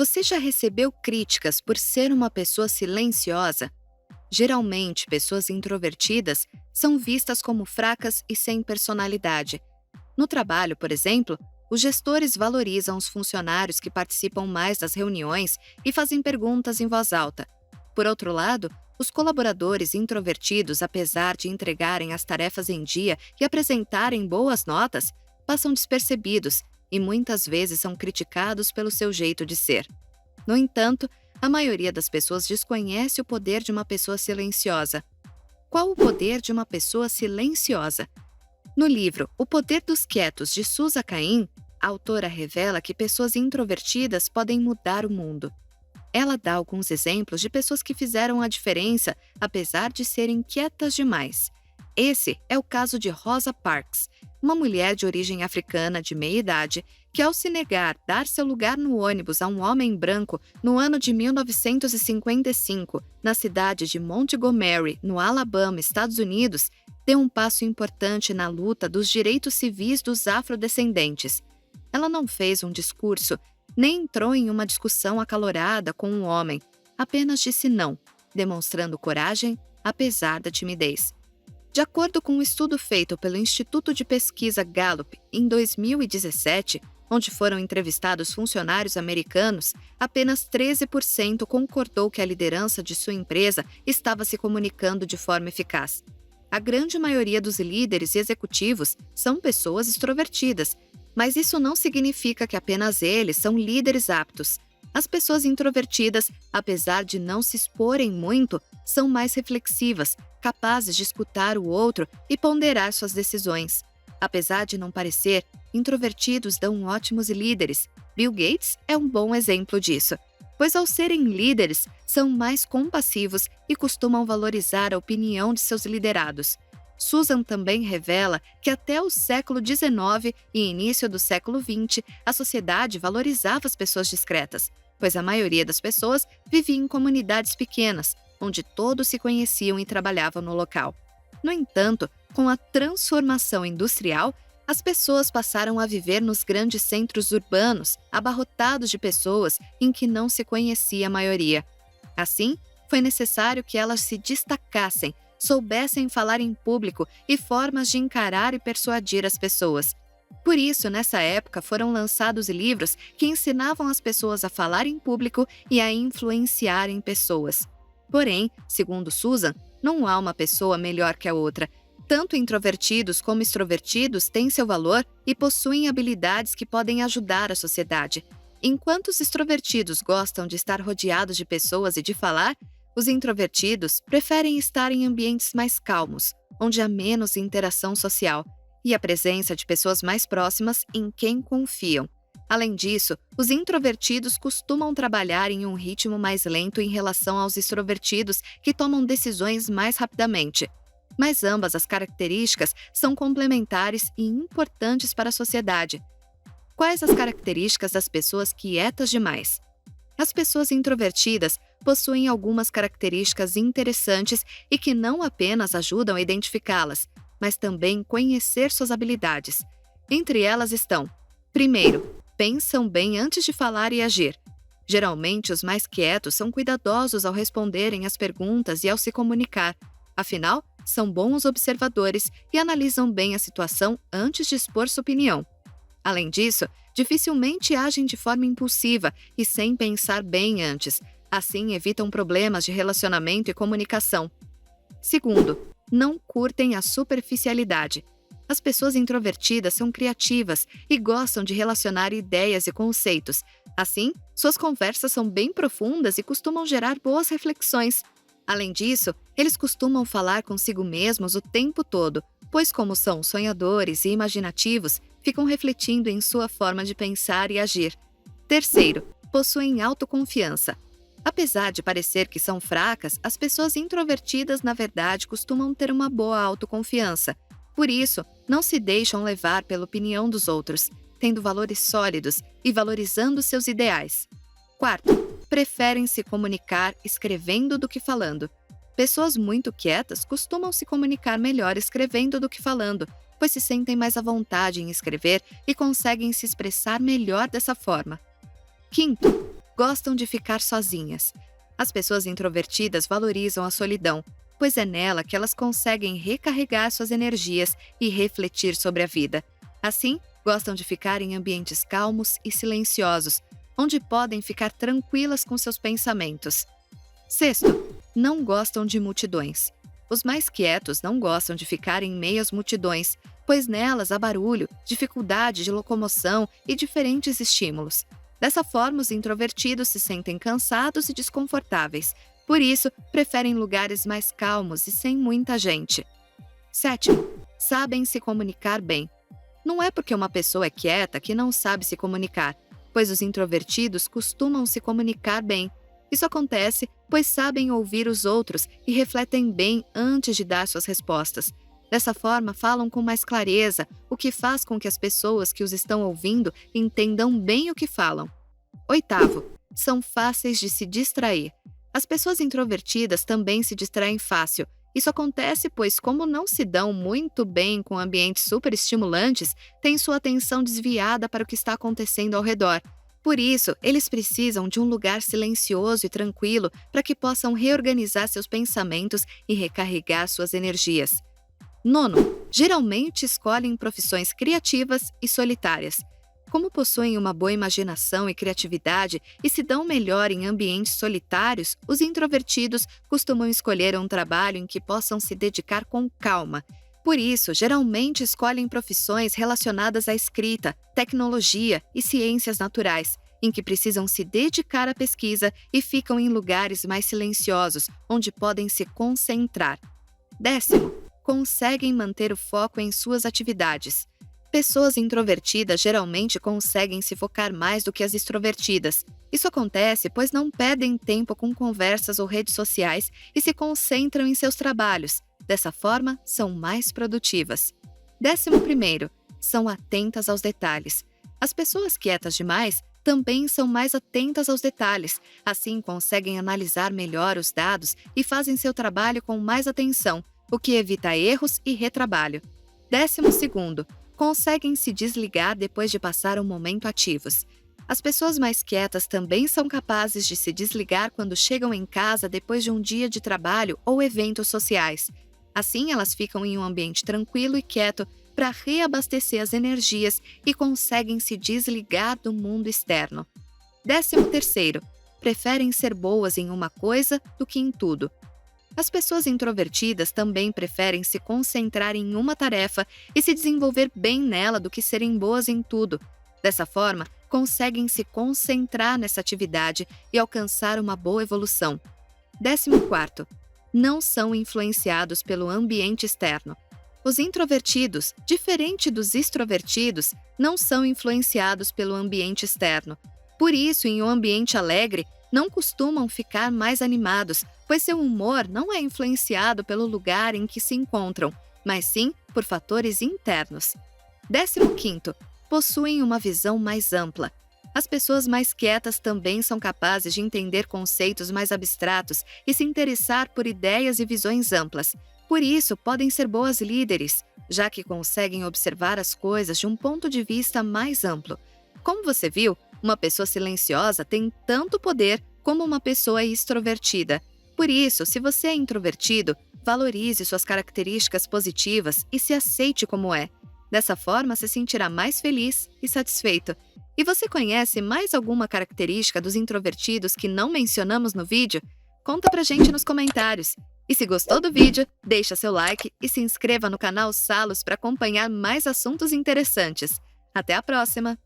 Você já recebeu críticas por ser uma pessoa silenciosa? Geralmente, pessoas introvertidas são vistas como fracas e sem personalidade. No trabalho, por exemplo, os gestores valorizam os funcionários que participam mais das reuniões e fazem perguntas em voz alta. Por outro lado, os colaboradores introvertidos, apesar de entregarem as tarefas em dia e apresentarem boas notas, passam despercebidos e muitas vezes são criticados pelo seu jeito de ser. No entanto, a maioria das pessoas desconhece o poder de uma pessoa silenciosa. Qual o poder de uma pessoa silenciosa? No livro O Poder dos Quietos, de Susan Cain, a autora revela que pessoas introvertidas podem mudar o mundo. Ela dá alguns exemplos de pessoas que fizeram a diferença apesar de serem quietas demais. Esse é o caso de Rosa Parks, uma mulher de origem africana de meia-idade que, ao se negar dar seu lugar no ônibus a um homem branco no ano de 1955, na cidade de Montgomery, no Alabama, Estados Unidos, deu um passo importante na luta dos direitos civis dos afrodescendentes. Ela não fez um discurso, nem entrou em uma discussão acalorada com um homem, apenas disse não, demonstrando coragem apesar da timidez. De acordo com um estudo feito pelo Instituto de Pesquisa Gallup em 2017, onde foram entrevistados funcionários americanos, apenas 13% concordou que a liderança de sua empresa estava se comunicando de forma eficaz. A grande maioria dos líderes e executivos são pessoas extrovertidas, mas isso não significa que apenas eles são líderes aptos. As pessoas introvertidas, apesar de não se exporem muito, são mais reflexivas, capazes de escutar o outro e ponderar suas decisões. Apesar de não parecer, introvertidos dão ótimos líderes. Bill Gates é um bom exemplo disso, pois ao serem líderes, são mais compassivos e costumam valorizar a opinião de seus liderados. Susan também revela que até o século XIX e início do século XX, a sociedade valorizava as pessoas discretas, pois a maioria das pessoas vivia em comunidades pequenas, onde todos se conheciam e trabalhavam no local. No entanto, com a transformação industrial, as pessoas passaram a viver nos grandes centros urbanos, abarrotados de pessoas em que não se conhecia a maioria. Assim, foi necessário que elas se destacassem, soubessem falar em público e formas de encarar e persuadir as pessoas. Por isso, nessa época, foram lançados livros que ensinavam as pessoas a falar em público e a influenciarem pessoas. Porém, segundo Susan, não há uma pessoa melhor que a outra. Tanto introvertidos como extrovertidos têm seu valor e possuem habilidades que podem ajudar a sociedade. Enquanto os extrovertidos gostam de estar rodeados de pessoas e de falar, os introvertidos preferem estar em ambientes mais calmos, onde há menos interação social, e a presença de pessoas mais próximas em quem confiam. Além disso, os introvertidos costumam trabalhar em um ritmo mais lento em relação aos extrovertidos, que tomam decisões mais rapidamente. Mas ambas as características são complementares e importantes para a sociedade. Quais as características das pessoas quietas demais? As pessoas introvertidas possuem algumas características interessantes e que não apenas ajudam a identificá-las, mas também conhecer suas habilidades. Entre elas estão: primeiro, pensam bem antes de falar e agir. Geralmente, os mais quietos são cuidadosos ao responderem às perguntas e ao se comunicar. Afinal, são bons observadores e analisam bem a situação antes de expor sua opinião. Além disso, dificilmente agem de forma impulsiva e sem pensar bem antes. Assim, evitam problemas de relacionamento e comunicação. Segundo, não curtem a superficialidade. As pessoas introvertidas são criativas e gostam de relacionar ideias e conceitos. Assim, suas conversas são bem profundas e costumam gerar boas reflexões. Além disso, eles costumam falar consigo mesmos o tempo todo, pois, como são sonhadores e imaginativos, ficam refletindo em sua forma de pensar e agir. Terceiro, possuem autoconfiança. Apesar de parecer que são fracas, as pessoas introvertidas, na verdade, costumam ter uma boa autoconfiança. Por isso, não se deixam levar pela opinião dos outros, tendo valores sólidos e valorizando seus ideais. Quarto, preferem se comunicar escrevendo do que falando. Pessoas muito quietas costumam se comunicar melhor escrevendo do que falando, pois se sentem mais à vontade em escrever e conseguem se expressar melhor dessa forma. Quinto, gostam de ficar sozinhas. As pessoas introvertidas valorizam a solidão, pois é nela que elas conseguem recarregar suas energias e refletir sobre a vida. Assim, gostam de ficar em ambientes calmos e silenciosos, onde podem ficar tranquilas com seus pensamentos. Sexto, não gostam de multidões. Os mais quietos não gostam de ficar em meio às multidões, pois nelas há barulho, dificuldade de locomoção e diferentes estímulos. Dessa forma, os introvertidos se sentem cansados e desconfortáveis. Por isso, preferem lugares mais calmos e sem muita gente. Sétimo, sabem se comunicar bem. Não é porque uma pessoa é quieta que não sabe se comunicar, pois os introvertidos costumam se comunicar bem. Isso acontece pois sabem ouvir os outros e refletem bem antes de dar suas respostas. Dessa forma, falam com mais clareza, o que faz com que as pessoas que os estão ouvindo entendam bem o que falam. Oitavo, são fáceis de se distrair. As pessoas introvertidas também se distraem fácil. Isso acontece pois, como não se dão muito bem com ambientes superestimulantes, têm sua atenção desviada para o que está acontecendo ao redor. Por isso, eles precisam de um lugar silencioso e tranquilo para que possam reorganizar seus pensamentos e recarregar suas energias. Nono, geralmente escolhem profissões criativas e solitárias. Como possuem uma boa imaginação e criatividade e se dão melhor em ambientes solitários, os introvertidos costumam escolher um trabalho em que possam se dedicar com calma. Por isso, geralmente escolhem profissões relacionadas à escrita, tecnologia e ciências naturais, em que precisam se dedicar à pesquisa e ficam em lugares mais silenciosos, onde podem se concentrar. Décimo, conseguem manter o foco em suas atividades. Pessoas introvertidas geralmente conseguem se focar mais do que as extrovertidas. Isso acontece pois não perdem tempo com conversas ou redes sociais e se concentram em seus trabalhos. Dessa forma, são mais produtivas. 11º, são atentas aos detalhes. As pessoas quietas demais também são mais atentas aos detalhes, assim conseguem analisar melhor os dados e fazem seu trabalho com mais atenção, o que evita erros e retrabalho. 12º, conseguem se desligar depois de passar um momento ativos. As pessoas mais quietas também são capazes de se desligar quando chegam em casa depois de um dia de trabalho ou eventos sociais. Assim, elas ficam em um ambiente tranquilo e quieto para reabastecer as energias e conseguem se desligar do mundo externo. 13º, preferem ser boas em uma coisa do que em tudo. As pessoas introvertidas também preferem se concentrar em uma tarefa e se desenvolver bem nela do que serem boas em tudo. Dessa forma, conseguem se concentrar nessa atividade e alcançar uma boa evolução. 14º, não são influenciados pelo ambiente externo. Os introvertidos, diferente dos extrovertidos, não são influenciados pelo ambiente externo. Por isso, em um ambiente alegre, não costumam ficar mais animados, pois seu humor não é influenciado pelo lugar em que se encontram, mas sim por fatores internos. 15º, possuem uma visão mais ampla. As pessoas mais quietas também são capazes de entender conceitos mais abstratos e se interessar por ideias e visões amplas. Por isso, podem ser boas líderes, já que conseguem observar as coisas de um ponto de vista mais amplo. Como você viu, uma pessoa silenciosa tem tanto poder como uma pessoa extrovertida. Por isso, se você é introvertido, valorize suas características positivas e se aceite como é. Dessa forma, se sentirá mais feliz e satisfeito. E você conhece mais alguma característica dos introvertidos que não mencionamos no vídeo? Conta pra gente nos comentários. E se gostou do vídeo, deixa seu like e se inscreva no canal Salos para acompanhar mais assuntos interessantes. Até a próxima!